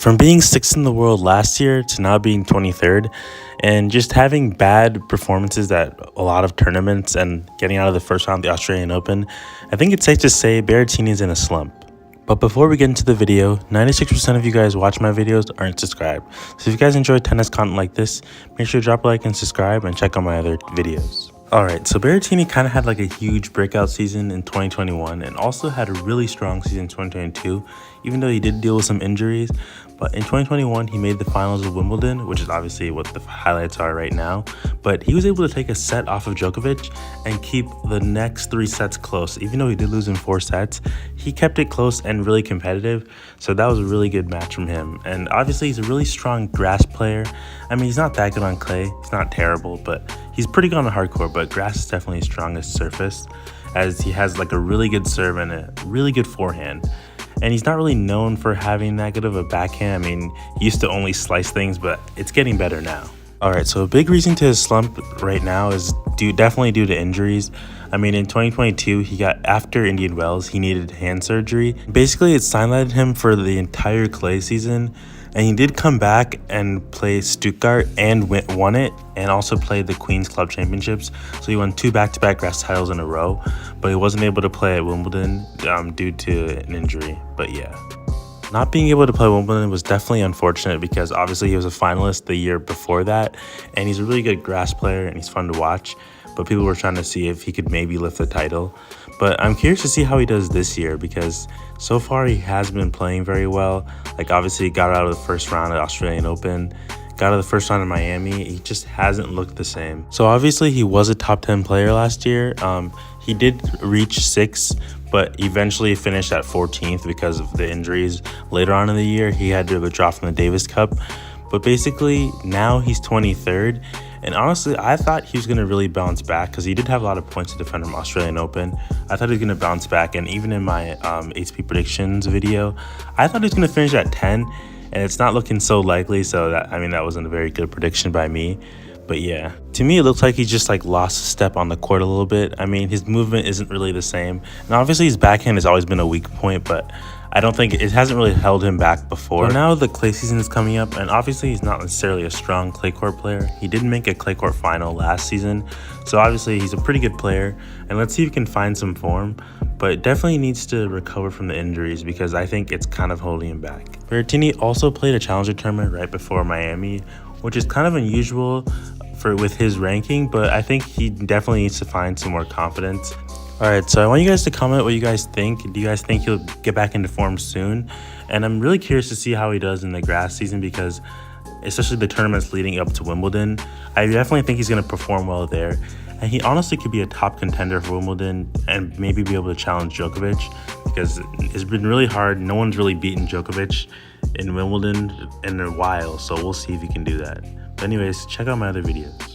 From being 6th in the world last year to now being 23rd, and just having bad performances at a lot of tournaments and getting out of the first round of the Australian Open, I think it's safe to say Berrettini is in a slump. But before we get into the video, 96% of you guys watch my videos aren't subscribed. So if you guys enjoy tennis content like this, make sure to drop a like and subscribe and check out my other videos. Alright, so Berrettini kind of had like a huge breakout season in 2021 and also had a really strong season in 2022, even though he did deal with some injuries. But in 2021, he made the finals of Wimbledon, which is obviously what the highlights are right now. But he was able to take a set off of Djokovic and keep the next 3 sets close. Even though he did lose in 4 sets, he kept it close and really competitive. So that was a really good match from him. And obviously, he's a really strong grass player. I mean, he's not that good on clay. He's not terrible, but he's pretty good on the hard court. But grass is definitely his strongest surface, as he has like a really good serve and a really good forehand. And he's not really known for having that good of a backhand. I mean, he used to only slice things, but it's getting better now. Alright, so a big reason to his slump right now is definitely due to injuries. I mean, in 2022, he got, after Indian Wells, he needed hand surgery. Basically, it sidelined him for the entire clay season. And he did come back and play Stuttgart and won it, and also played the Queen's Club Championships. So he won 2 back-to-back grass titles in a row, but he wasn't able to play at Wimbledon due to an injury. But yeah, not being able to play Wimbledon was definitely unfortunate because obviously he was a finalist the year before that, and he's a really good grass player and he's fun to watch. But people were trying to see if he could maybe lift the title. But I'm curious to see how he does this year because so far he has been playing very well. Like obviously he got out of the first round of the Australian Open, got out of the first round of Miami. He just hasn't looked the same. So obviously he was a top 10 player last year. He did reach 6th, but eventually finished at 14th because of the injuries. Later on in the year, he had to withdraw from the Davis Cup. But basically now he's 23rd. And honestly, I thought he was going to really bounce back because he did have a lot of points to defend from Australian Open. I thought he was going to bounce back. And even in my HP predictions video, I thought he was going to finish at 10. And it's not looking so likely. So that wasn't a very good prediction by me. But yeah, to me, it looks like he just like lost a step on the court a little bit. I mean, his movement isn't really the same. And obviously his backhand has always been a weak point, but I don't think it hasn't really held him back before. But now the clay season is coming up, and obviously he's not necessarily a strong clay court player. He did make a clay court final last season, so obviously he's a pretty good player. And let's see if he can find some form, but definitely needs to recover from the injuries because I think it's kind of holding him back. Berrettini also played a challenger tournament right before Miami, which is kind of unusual with his ranking, but I think he definitely needs to find some more confidence. Alright, so I want you guys to comment what you guys think. Do you guys think he'll get back into form soon? And I'm really curious to see how he does in the grass season because especially the tournaments leading up to Wimbledon, I definitely think he's going to perform well there. And he honestly could be a top contender for Wimbledon and maybe be able to challenge Djokovic because it's been really hard. No one's really beaten Djokovic in Wimbledon in a while, so we'll see if he can do that. But anyways, check out my other videos.